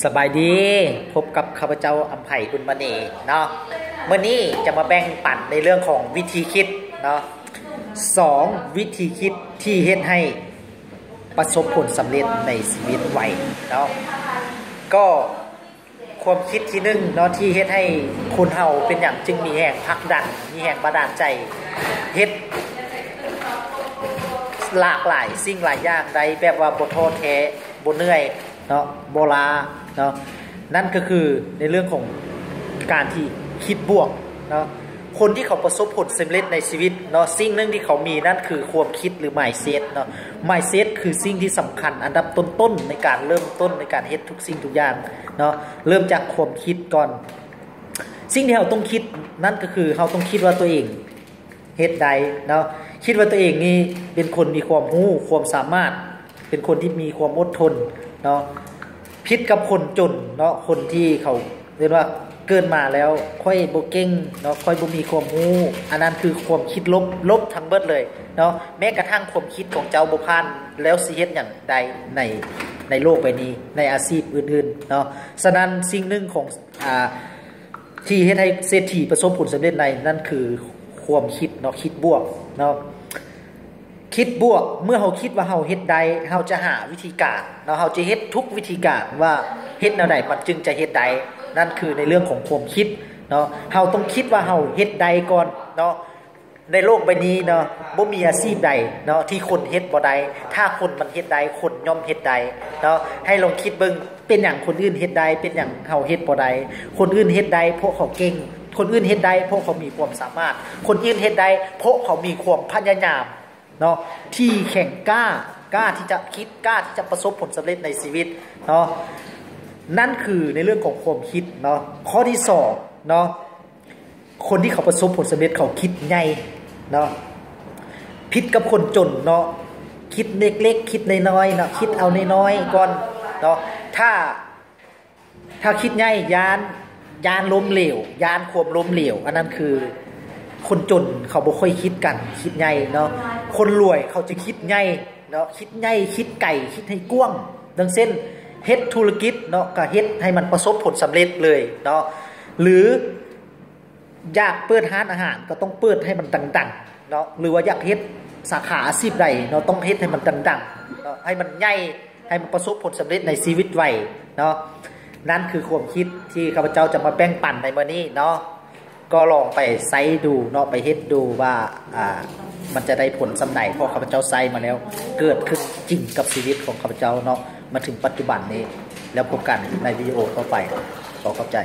สบายดีพบกับข้าพเจ้าอัมไผ่บุญมณีเนาะเมื่อนี้จะมาแบ่งปันในเรื่องของวิธีคิดเนาะ2วิธีคิดที่เฮ็ดให้ประสบผลสำเร็จในชีวิตไวเนาะก็ความคิดที่1เนาะที่เฮ็ดให้คนเฮาเป็นอย่างจึงมีแห่งผลักดันมีแห่งบันดาลใจเฮ็ดหลากหลายสิ่งหลายอย่างใดแบบว่าบ่ท้อแท้บ่เหนื่อยเนาะบ่ลาเนาะนั่นก็คือในเรื่องของการที่คิดบวกเนาะคนที่เขาประสบผลสำเร็จในชีวิตเนาะสิ่งนึงที่เขามีนั่นคือความคิดหรือ mindset เนาะ mindset คือสิ่งที่สำคัญอันดับต้นๆในการเริ่มต้นในการเฮ็ดทุกสิ่งทุกอย่างเนาะเริ่มจากความคิดก่อนสิ่งที่เราต้องคิดนั่นก็คือเราต้องคิดว่าตัวเองเฮ็ดใดเนาะคิดว่าตัวเองนี่เป็นคนมีความรู้ความสามารถเป็นคนที่มีความอดทนเนาะผิดกับคนจนเนาะคนที่เขาเรียกว่าเกิดมาแล้วค่อยบ่เก่งเนาะค่อยบ่มีความรู้อันนั้นคือความคิดลบทั้งเบิดเลยเนาะแม้กระทั่งความคิดของเจ้าบ่ผ่านแล้วสิเฮ็ดหยังใดในโลกใบนี้ในอาชีพอื่นๆเนาะฉะนั้นสิ่งหนึ่งของที่เฮ็ดให้เศรษฐีประสบผลสำเร็จในนั่นคือความคิดเนาะคิดบวกเนาะคิดบวกเมื่อเราคิดว่าเราเฮ็ดใดเราจะหาวิธีการเนาะเราจะเฮ็ดทุกวิธีการว่าเฮ็ดแนวใดมันจึงจะเฮ็ดใดนั่นคือในเรื่องของความคิดเนาะเราต้องคิดว่าเราเฮ็ดใดก่อนเนาะในโลกใบนี้เนาะบ่มีอาชีพใดเนาะที่คนเฮ็ดบ่ได้ถ้าคนมันเฮ็ดได้คนย่อมเฮ็ดได้เนาะให้ลองคิดเบิ่งเป็นหยังคนอื่นเฮ็ดได้เป็นหยังเฮาเฮ็ดบ่ได้คนอื่นเฮ็ดได้เพราะเขาเก่งคนอื่นเฮ็ดได้เพราะเขามีความสามารถคนอื่นเฮ็ดได้เพราะเขามีความพยายามเนาะที่แข็งกล้าที่จะคิดกล้าที่จะประสบผลสำเร็จในชีวิตเนาะนั่นคือในเรื่องของความคิดเนาะข้อที่2เนาะคนที่เขาประสบผลสำเร็จเขาคิดใหญ่เนาะผิดกับคนจนเนาะคิดเล็กๆคิดน้อยๆเนาะคิดเอาน้อยๆก่อนเนาะถ้าคิดใหญ่ยานล้มเหลวยานความล้มเหลวอันนั้นคือคนจนเขาบ่ค่อยคิดกันคิดใหญ่เนาะคนรวยเขาจะคิดใหญ่เนาะคิดใหญ่คิดไกลคิดให้กว้างดังเช่นเฮ็ดธุรกิจเนาะก็เฮ็ดให้มันประสบผลสำเร็จเลยเนาะหรืออยากเปิดร้านอาหารก็ต้องเปิดให้มันดังๆเนาะหรือว่าอยากเฮ็ดสาขาอาชีพใดเนาะต้องเฮ็ดให้มันดังๆเนาะให้มันใหญ่ให้มันประสบผลสำเร็จในชีวิตไวเนาะนั่นคือความคิดที่ข้าพเจ้าจะมาแบ่งปันในมื้อนี้เนาะก็ลองไปไซดูเนาะไปเฮ็ดดูว่ามันจะได้ผลสำใดเพราะข้าพเจ้าไซมาแล้วเกิดขึ้นจริงกับชีวิตของข้าพเจ้าเนาะมาถึงปัจจุบันนี้แล้วพบกันในวิดีโอต่อไปขอขอบใจ